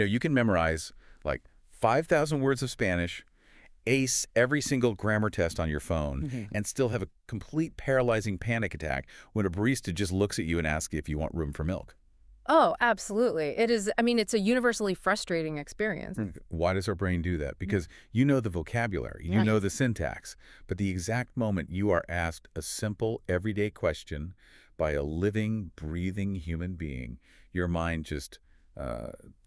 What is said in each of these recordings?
You can memorize like 5,000 words of Spanish, ace every single grammar test on your phone, and still have a complete paralyzing panic attack when a barista just looks at you and asks if you want room for milk. Oh, absolutely. It is, I mean, it's a universally frustrating experience. Why does our brain do that? Because you know the vocabulary, you know Right. the syntax, but the exact moment you are asked a simple, everyday question by a living, breathing human being, your mind just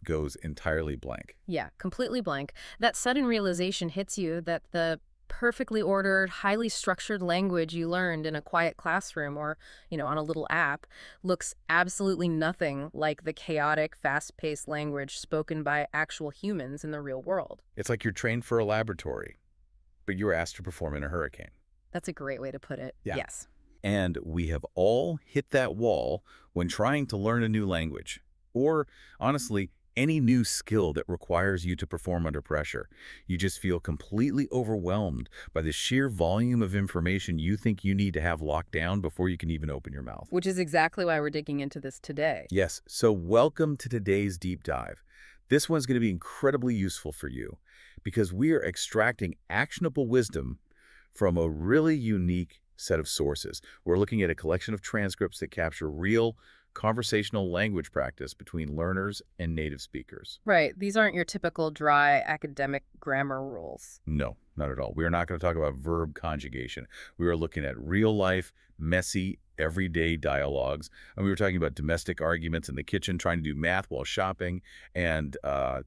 goes entirely blank. Yeah, completely blank. That sudden realization hits you that the perfectly ordered, highly structured language you learned in a quiet classroom or, on a little app looks absolutely nothing like the chaotic, fast-paced language spoken by actual humans in the real world. It's like you're trained for a laboratory, but you're asked to perform in a hurricane. That's a great way to put it. Yeah. Yes. And we have all hit that wall when trying to learn a new language, or honestly, any new skill that requires you to perform under pressure. You just feel completely overwhelmed by the sheer volume of information you think you need to have locked down before you can even open your mouth. Which is exactly why we're digging into this today. Yes, so welcome to today's deep dive. This one's going to be incredibly useful for you because we are extracting actionable wisdom from a really unique set of sources. We're looking at a collection of transcripts that capture real conversational language practice between learners and native speakers. Right. These aren't your typical dry academic grammar rules. No, not at all. We are not going to talk about verb conjugation. We are looking at real-life, messy, everyday dialogues. And we were talking about domestic arguments in the kitchen, trying to do math while shopping, and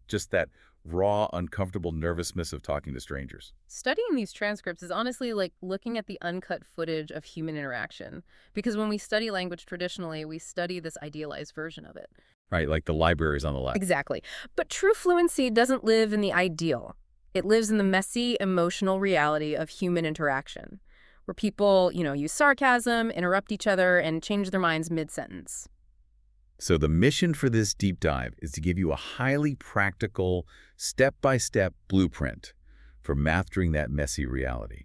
just that raw, uncomfortable nervousness of talking to strangers. Studying these transcripts is honestly like looking at the uncut footage of human interaction. Because when we study language traditionally, we study this idealized version of it. Right, like the libraries on the left. Exactly. But true fluency doesn't live in the ideal. It lives in the messy, emotional reality of human interaction, where people, use sarcasm, interrupt each other, and change their minds mid-sentence. So the mission for this deep dive is to give you a highly practical, step-by-step blueprint for mastering that messy reality.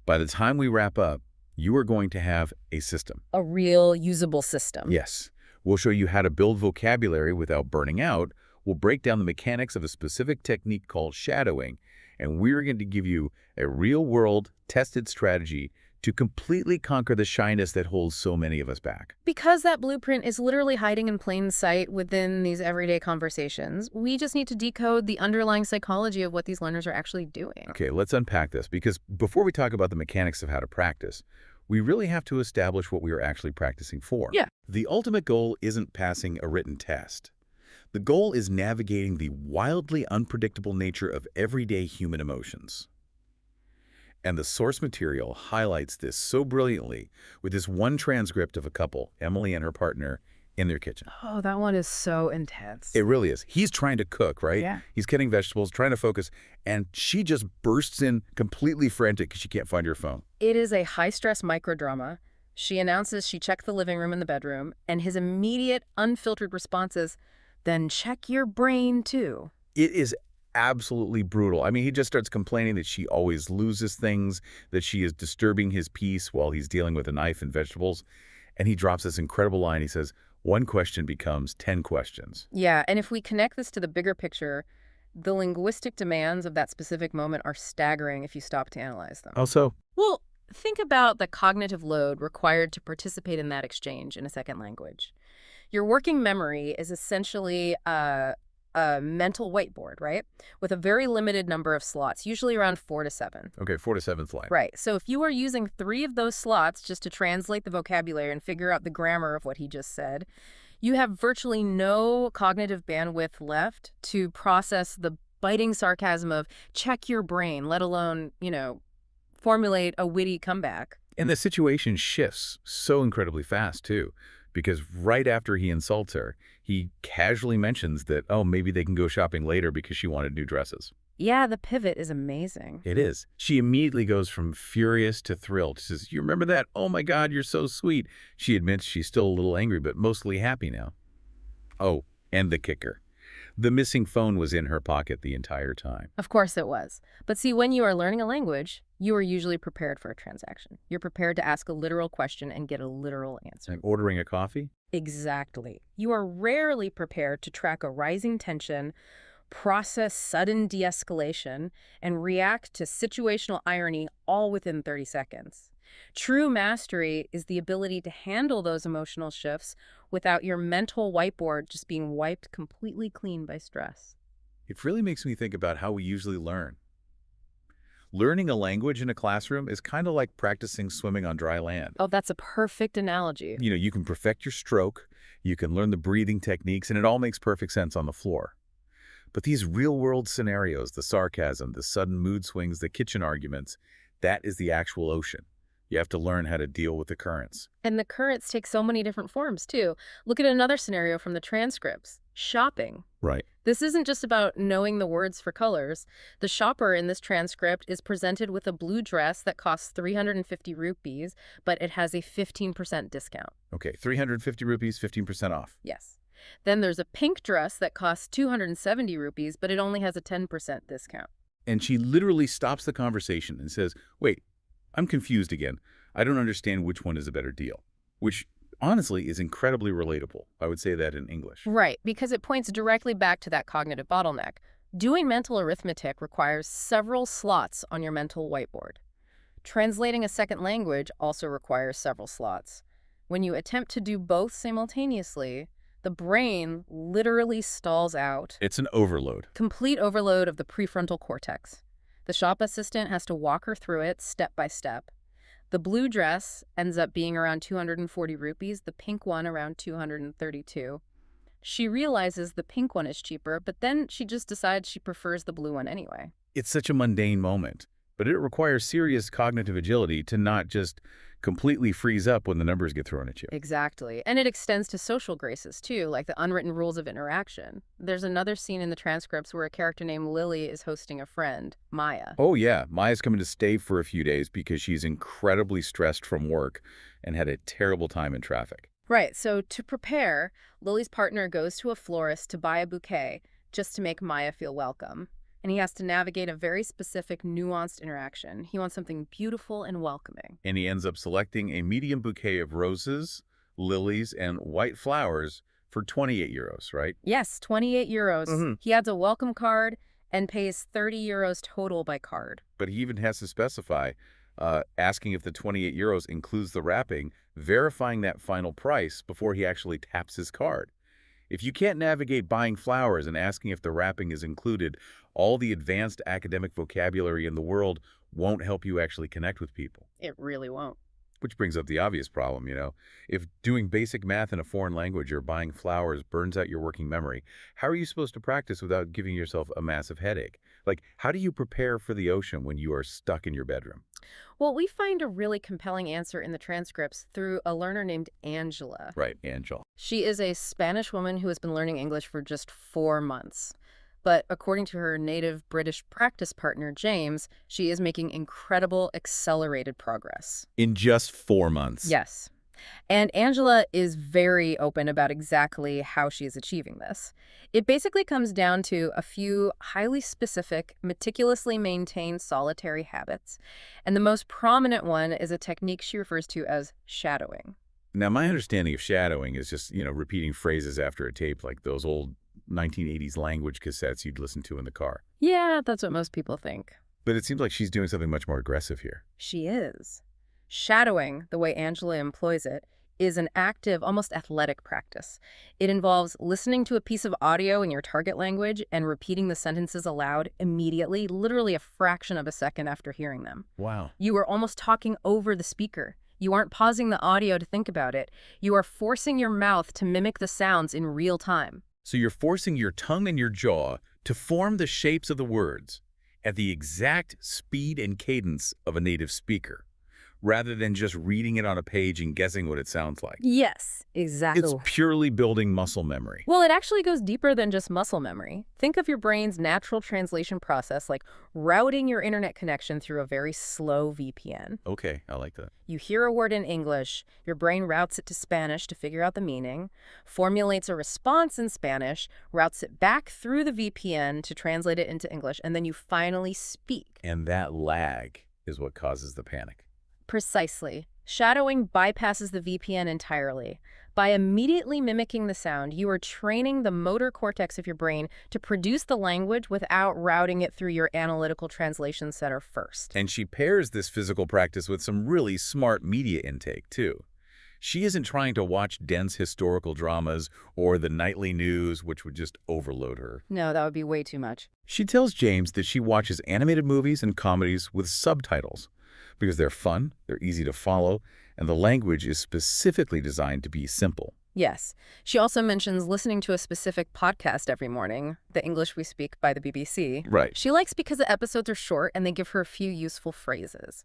By the time we wrap up, you are going to have a system. A real usable system. Yes. We'll show you how to build vocabulary without burning out. We'll break down the mechanics of a specific technique called shadowing, and we're going to give you a real-world, tested strategy to completely conquer the shyness that holds so many of us back. Because that blueprint is literally hiding in plain sight within these everyday conversations, we just need to decode the underlying psychology of what these learners are actually doing. Okay, let's unpack this, because before we talk about the mechanics of how to practice, we really have to establish what we are actually practicing for. Yeah. The ultimate goal isn't passing a written test. The goal is navigating the wildly unpredictable nature of everyday human emotions. And the source material highlights this so brilliantly with this one transcript of a couple, Emily and her partner, in their kitchen. Oh, that one is so intense. It really is. He's trying to cook, right? Yeah. He's cutting vegetables, trying to focus, and she just bursts in completely frantic because she can't find her phone. It is a high-stress microdrama. She announces she checked the living room and the bedroom, and his immediate, unfiltered response is, "Then check your brain, too." It is absolutely brutal. I mean, he just starts complaining that she always loses things, that she is disturbing his peace while he's dealing with a knife and vegetables. And he drops this incredible line. He says, one question becomes 10 questions. Yeah, and if we connect this to the bigger picture, the linguistic demands of that specific moment are staggering if you stop to analyze them. Also, Well, think about the cognitive load required to participate in that exchange in a second language. Your working memory is essentially a mental whiteboard, right? With a very limited number of slots, usually around 4 to 7. okay, 4 to 7th line. Right. So if you are using 3 of those slots just to translate the vocabulary and figure out the grammar of what he just said, you have virtually no cognitive bandwidth left to process the biting sarcasm of check your brain, let alone, formulate a witty comeback. And the situation shifts so incredibly fast, too, because right after he insults her, he casually mentions that, oh, maybe they can go shopping later because she wanted new dresses. Yeah, the pivot is amazing. It is. She immediately goes from furious to thrilled. She says, you remember that? Oh, my God, you're so sweet. She admits she's still a little angry, but mostly happy now. Oh, and the kicker. The missing phone was in her pocket the entire time. Of course it was. But see, when you are learning a language, you are usually prepared for a transaction. You're prepared to ask a literal question and get a literal answer. Like ordering a coffee? Exactly. You are rarely prepared to track a rising tension, process sudden de-escalation, and react to situational irony all within 30 seconds. True mastery is the ability to handle those emotional shifts without your mental whiteboard just being wiped completely clean by stress. It really makes me think about how we usually learn. Learning a language in a classroom is kind of like practicing swimming on dry land. Oh, that's a perfect analogy. You can perfect your stroke, you can learn the breathing techniques, and it all makes perfect sense on the floor. But these real-world scenarios, the sarcasm, the sudden mood swings, the kitchen arguments, that is the actual ocean. You have to learn how to deal with the currents. And the currents take so many different forms, too. Look at another scenario from the transcripts. Shopping. Right. This isn't just about knowing the words for colors. The shopper in this transcript is presented with a blue dress that costs 350 rupees, but it has a 15% discount. Okay, 350 rupees, 15% off. Yes. Then there's a pink dress that costs 270 rupees, but it only has a 10% discount. And she literally stops the conversation and says, wait, I'm confused again. I don't understand which one is a better deal. Which, honestly, is incredibly relatable. I would say that in English. Right, because it points directly back to that cognitive bottleneck. Doing mental arithmetic requires several slots on your mental whiteboard. Translating a second language also requires several slots. When you attempt to do both simultaneously, the brain literally stalls out. It's an overload. Complete overload of the prefrontal cortex. The shop assistant has to walk her through it step by step. The blue dress ends up being around 240 rupees, the pink one around 232. She realizes the pink one is cheaper, but then she just decides she prefers the blue one anyway. It's such a mundane moment, but it requires serious cognitive agility to not just completely freeze up when the numbers get thrown at you. Exactly. And it extends to social graces, too, like the unwritten rules of interaction. There's another scene in the transcripts where a character named Lily is hosting a friend, Maya. Oh, yeah. Maya's coming to stay for a few days because she's incredibly stressed from work and had a terrible time in traffic. Right. So to prepare, Lily's partner goes to a florist to buy a bouquet just to make Maya feel welcome. And he has to navigate a very specific, nuanced interaction. He wants something beautiful and welcoming. And he ends up selecting a medium bouquet of roses, lilies, and white flowers for 28 euros, right? Yes, 28 euros. He adds a welcome card and pays 30 euros total by card. But he even has to specify, asking if the 28 euros includes the wrapping, verifying that final price before he actually taps his card. If you can't navigate buying flowers and asking if the wrapping is included, all the advanced academic vocabulary in the world won't help you actually connect with people. It really won't. Which brings up the obvious problem, If doing basic math in a foreign language or buying flowers burns out your working memory, how are you supposed to practice without giving yourself a massive headache? Like, how do you prepare for the ocean when you are stuck in your bedroom? Well, we find a really compelling answer in the transcripts through a learner named Angela. Right, Angel. She is a Spanish woman who has been learning English for just 4 months. But according to her native British practice partner, James, she is making incredible accelerated progress. In just 4 months. Yes. And Angela is very open about exactly how she is achieving this. It basically comes down to a few highly specific, meticulously maintained solitary habits. And the most prominent one is a technique she refers to as shadowing. Now, my understanding of shadowing is just, repeating phrases after a tape like those old 1980s language cassettes you'd listen to in the car. Yeah, that's what most people think. But it seems like she's doing something much more aggressive here. She is. Shadowing, the way Angela employs it, is an active, almost athletic practice. It involves listening to a piece of audio in your target language and repeating the sentences aloud immediately, literally a fraction of a second after hearing them. Wow. You are almost talking over the speaker. You aren't pausing the audio to think about it. You are forcing your mouth to mimic the sounds in real time. So you're forcing your tongue and your jaw to form the shapes of the words at the exact speed and cadence of a native speaker, rather than just reading it on a page and guessing what it sounds like. Yes, exactly. It's purely building muscle memory. Well, it actually goes deeper than just muscle memory. Think of your brain's natural translation process like routing your internet connection through a very slow VPN. Okay, I like that. You hear a word in English, your brain routes it to Spanish to figure out the meaning, formulates a response in Spanish, routes it back through the VPN to translate it into English, and then you finally speak. And that lag is what causes the panic. Precisely. Shadowing bypasses the VPN entirely. By immediately mimicking the sound, you are training the motor cortex of your brain to produce the language without routing it through your analytical translation center first. And she pairs this physical practice with some really smart media intake, too. She isn't trying to watch dense historical dramas or the nightly news, which would just overload her. No, that would be way too much. She tells James that she watches animated movies and comedies with subtitles because they're fun, they're easy to follow, and the language is specifically designed to be simple. Yes. She also mentions listening to a specific podcast every morning, The English We Speak by the BBC. Right. She likes because the episodes are short and they give her a few useful phrases.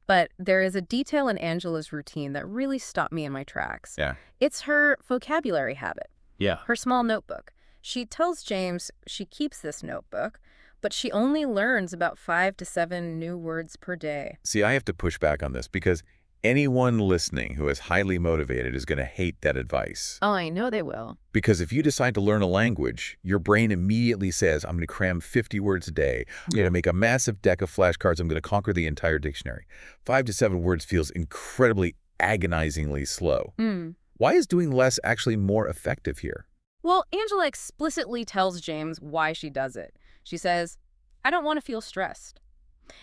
But there is a detail in Angela's routine that really stopped me in my tracks. Yeah. It's her vocabulary habit, Yeah. her small notebook. She tells James she keeps this notebook, but she only learns about 5 to 7 new words per day. See, I have to push back on this because anyone listening who is highly motivated is going to hate that advice. Oh, I know they will. Because if you decide to learn a language, your brain immediately says, I'm going to cram 50 words a day. I'm going to make a massive deck of flashcards. I'm going to conquer the entire dictionary. 5 to 7 words feels incredibly agonizingly slow. Why is doing less actually more effective here? Well, Angela explicitly tells James why she does it. She says, I don't want to feel stressed.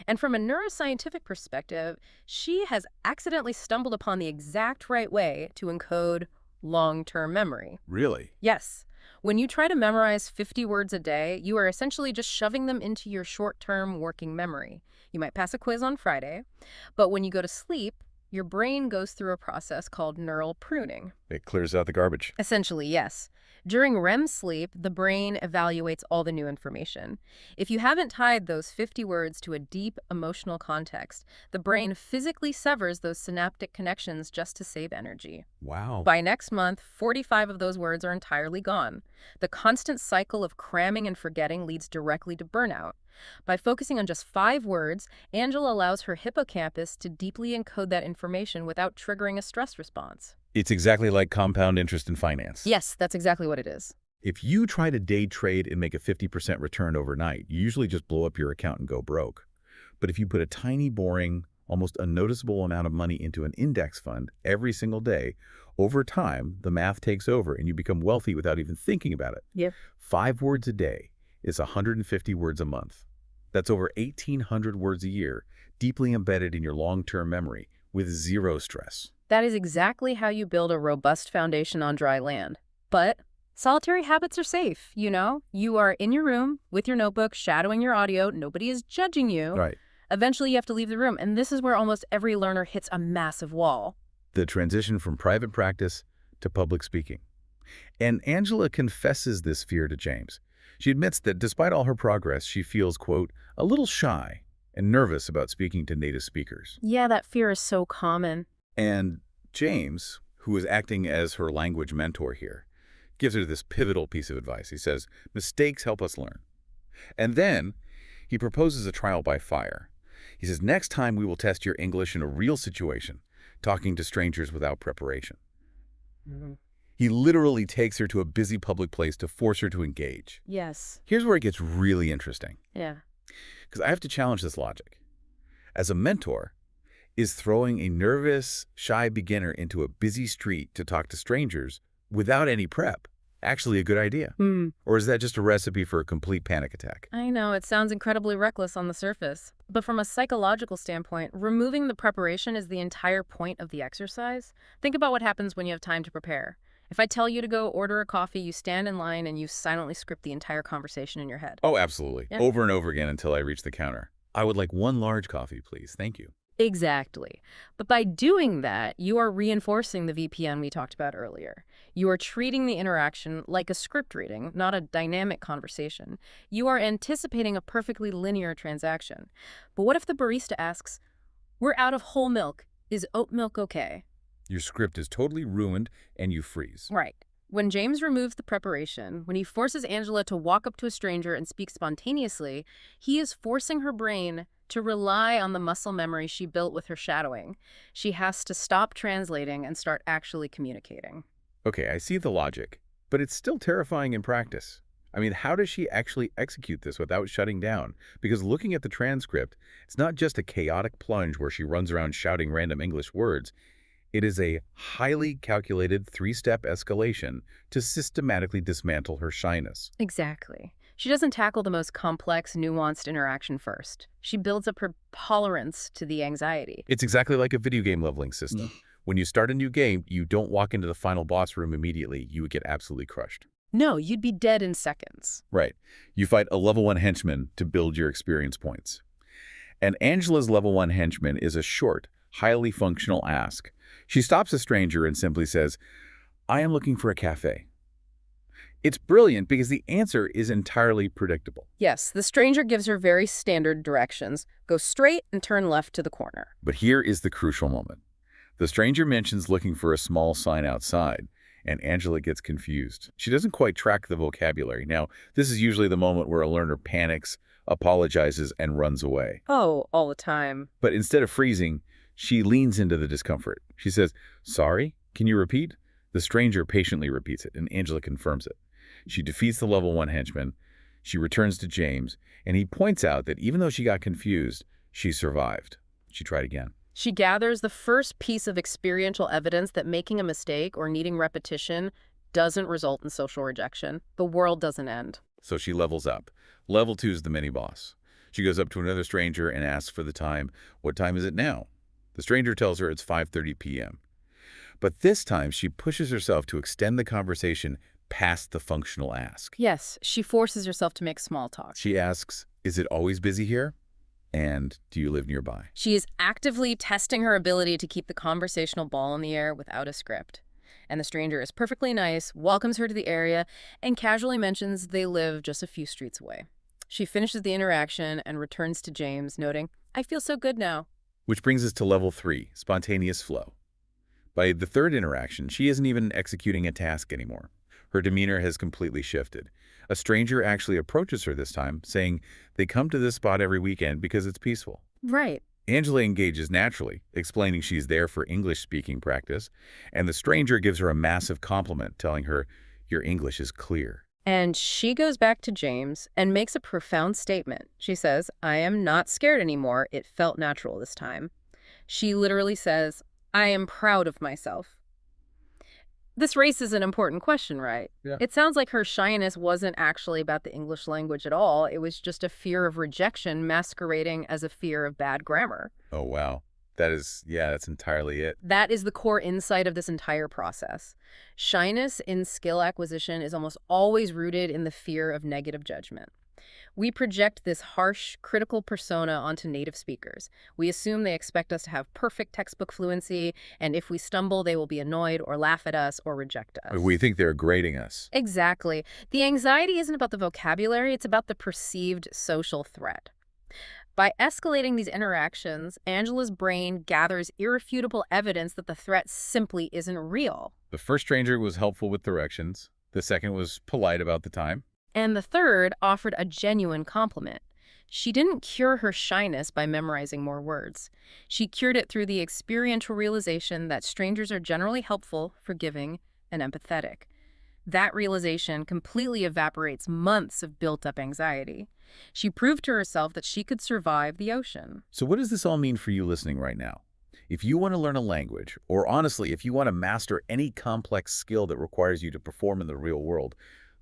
And from a neuroscientific perspective, she has accidentally stumbled upon the exact right way to encode long-term memory. Really? Yes. When you try to memorize 50 words a day, you are essentially just shoving them into your short-term working memory. You might pass a quiz on Friday, but when you go to sleep, your brain goes through a process called neural pruning. It clears out the garbage. Essentially, yes. During REM sleep, the brain evaluates all the new information. If you haven't tied those 50 words to a deep emotional context, the brain physically severs those synaptic connections just to save energy. Wow. By next month, 45 of those words are entirely gone. The constant cycle of cramming and forgetting leads directly to burnout. By focusing on just 5 words, Angela allows her hippocampus to deeply encode that information without triggering a stress response. It's exactly like compound interest in finance. Yes, that's exactly what it is. If you try to day trade and make a 50% return overnight, you usually just blow up your account and go broke. But if you put a tiny, boring, almost unnoticeable amount of money into an index fund every single day, over time, the math takes over and you become wealthy without even thinking about it. Yep. 5 words a day is 150 words a month. That's over 1,800 words a year, deeply embedded in your long-term memory with zero stress. That is exactly how you build a robust foundation on dry land. But solitary habits are safe, you know? You are in your room with your notebook, shadowing your audio. Nobody is judging you. Right. Eventually, you have to leave the room, and this is where almost every learner hits a massive wall. The transition from private practice to public speaking. And Angela confesses this fear to James. She admits that despite all her progress, she feels, quote, a little shy and nervous about speaking to native speakers. Yeah, that fear is so common. And James, who is acting as her language mentor here, gives her this pivotal piece of advice. He says, mistakes help us learn. And then he proposes a trial by fire. He says, next time we will test your English in a real situation, talking to strangers without preparation. He literally takes her to a busy public place to force her to engage. Yes. Here's where it gets really interesting. Yeah. Because I have to challenge this logic. As a mentor, is throwing a nervous, shy beginner into a busy street to talk to strangers without any prep actually a good idea? Or is that just a recipe for a complete panic attack? I know, it sounds incredibly reckless on the surface. But from a psychological standpoint, removing the preparation is the entire point of the exercise. Think about what happens when you have time to prepare. If I tell you to go order a coffee, you stand in line and you silently script the entire conversation in your head. Oh, absolutely. Yeah. Over and over again until I reach the counter. I would like 1 large coffee, please. Thank you. Exactly. But by doing that, you are reinforcing the VPN we talked about earlier. You are treating the interaction like a script reading, not a dynamic conversation. You are anticipating a perfectly linear transaction. But what if the barista asks, we're out of whole milk. Is oat milk okay? Your script is totally ruined and you freeze. Right. When James removes the preparation, when he forces Angela to walk up to a stranger and speak spontaneously, he is forcing her brain to rely on the muscle memory she built with her shadowing. She has to stop translating and start actually communicating. Okay, I see the logic, but it's still terrifying in practice. I mean, how does she actually execute this without shutting down? Because looking at the transcript, it's not just a chaotic plunge where she runs around shouting random English words. It is a highly calculated three-step escalation to systematically dismantle her shyness. Exactly. She doesn't tackle the most complex, nuanced interaction first. She builds up her tolerance to the anxiety. It's exactly like a video game leveling system. When you start a new game, you don't walk into the final boss room immediately. You would get absolutely crushed. No, you'd be dead in seconds. Right. You fight a level 1 henchman to build your experience points. And Angela's level 1 henchman is a short, highly functional ask. She stops a stranger and simply says, "I am looking for a cafe." It's brilliant because the answer is entirely predictable. Yes, the stranger gives her very standard directions. Go straight and turn left to the corner. But here is the crucial moment. The stranger mentions looking for a small sign outside, and Angela gets confused. She doesn't quite track the vocabulary. Now, this is usually the moment where a learner panics, apologizes, and runs away. Oh, all the time. But instead of freezing, she leans into the discomfort. She says, "Sorry, can you repeat?" The stranger patiently repeats it, and Angela confirms it. She defeats the level 1 henchman. She returns to James, and he points out that even though she got confused, she survived. She tried again. She gathers the first piece of experiential evidence that making a mistake or needing repetition doesn't result in social rejection. The world doesn't end. So she levels up. Level 2 is the mini-boss. She goes up to another stranger and asks for the time. "What time is it now?" The stranger tells her it's 5:30 p.m. But this time, she pushes herself to extend the conversation past the functional ask. Yes, she forces herself to make small talk. She asks, "Is it always busy here? And do you live nearby?" She is actively testing her ability to keep the conversational ball in the air without a script. And the stranger is perfectly nice, welcomes her to the area, and casually mentions they live just a few streets away. She finishes the interaction and returns to James, noting, "I feel so good now." Which brings us to level 3, spontaneous flow. By the third interaction, she isn't even executing a task anymore. Her demeanor has completely shifted. A stranger actually approaches her this time, saying they come to this spot every weekend because it's peaceful. Right. Angela engages naturally, explaining she's there for English-speaking practice, and the stranger gives her a massive compliment, telling her, "Your English is clear." And she goes back to James and makes a profound statement. She says, "I am not scared anymore. It felt natural this time." She literally says, "I am proud of myself." This raises an important question, right? Yeah. It sounds like her shyness wasn't actually about the English language at all. It was just a fear of rejection masquerading as a fear of bad grammar. Oh, wow. That's entirely it. That is the core insight of this entire process. Shyness in skill acquisition is almost always rooted in the fear of negative judgment. We project this harsh, critical persona onto native speakers. We assume they expect us to have perfect textbook fluency, and if we stumble, they will be annoyed or laugh at us or reject us. We think they're grading us. Exactly. The anxiety isn't about the vocabulary, it's about the perceived social threat. By escalating these interactions, Angela's brain gathers irrefutable evidence that the threat simply isn't real. The first stranger was helpful with directions. The second was polite about the time. And the third offered a genuine compliment. She didn't cure her shyness by memorizing more words. She cured it through the experiential realization that strangers are generally helpful, forgiving, and empathetic. That realization completely evaporates months of built-up anxiety. She proved to herself that she could survive the ocean. So what does this all mean for you listening right now? If you want to learn a language, or honestly, if you want to master any complex skill that requires you to perform in the real world,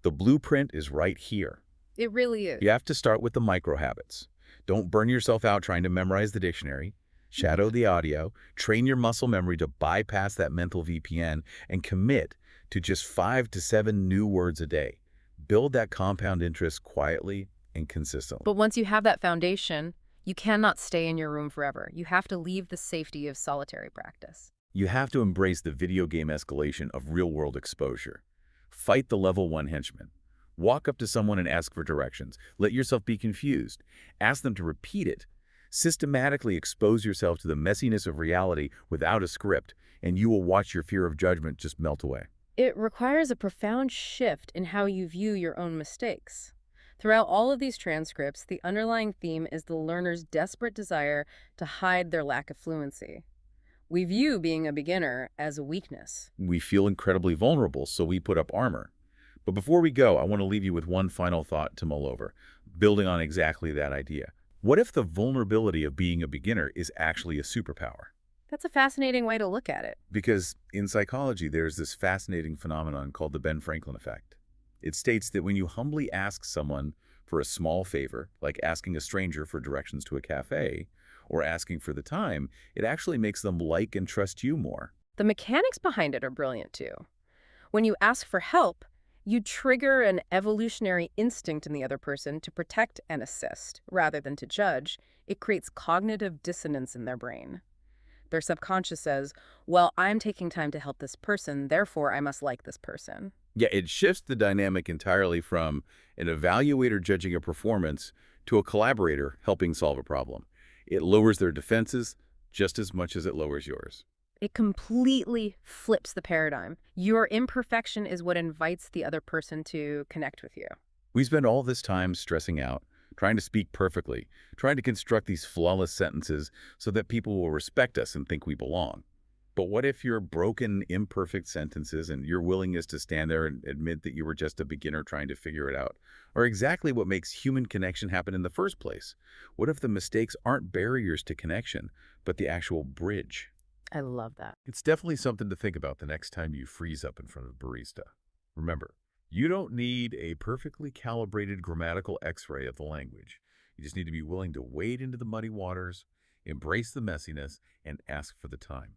the blueprint is right here. It really is. You have to start with the micro habits. Don't burn yourself out trying to memorize the dictionary. Shadow the audio. Train your muscle memory to bypass that mental VPN and commit to just 5 to 7 new words a day. Build that compound interest quietly and consistently. But once you have that foundation, you cannot stay in your room forever. You have to leave the safety of solitary practice. You have to embrace the video game escalation of real-world exposure. Fight the level 1 henchman. Walk up to someone and ask for directions. Let yourself be confused. Ask them to repeat it. Systematically expose yourself to the messiness of reality without a script, and you will watch your fear of judgment just melt away. It requires a profound shift in how you view your own mistakes. Throughout all of these transcripts, the underlying theme is the learner's desperate desire to hide their lack of fluency. We view being a beginner as a weakness. We feel incredibly vulnerable, so we put up armor. But before we go, I want to leave you with one final thought to mull over, building on exactly that idea. What if the vulnerability of being a beginner is actually a superpower? That's a fascinating way to look at it. Because in psychology, there's this fascinating phenomenon called the Ben Franklin effect. It states that when you humbly ask someone for a small favor, like asking a stranger for directions to a cafe, or asking for the time, it actually makes them like and trust you more. The mechanics behind it are brilliant too. When you ask for help, you trigger an evolutionary instinct in the other person to protect and assist, rather than to judge. It creates cognitive dissonance in their brain. Their subconscious says, well, I'm taking time to help this person, therefore I must like this person. Yeah, it shifts the dynamic entirely from an evaluator judging a performance to a collaborator helping solve a problem. It lowers their defenses just as much as it lowers yours. It completely flips the paradigm. Your imperfection is what invites the other person to connect with you. We spend all this time stressing out, trying to speak perfectly, trying to construct these flawless sentences so that people will respect us and think we belong. But what if your broken, imperfect sentences and your willingness to stand there and admit that you were just a beginner trying to figure it out are exactly what makes human connection happen in the first place? What if the mistakes aren't barriers to connection, but the actual bridge? I love that. It's definitely something to think about the next time you freeze up in front of a barista. Remember, you don't need a perfectly calibrated grammatical x-ray of the language. You just need to be willing to wade into the muddy waters, embrace the messiness, and ask for the time.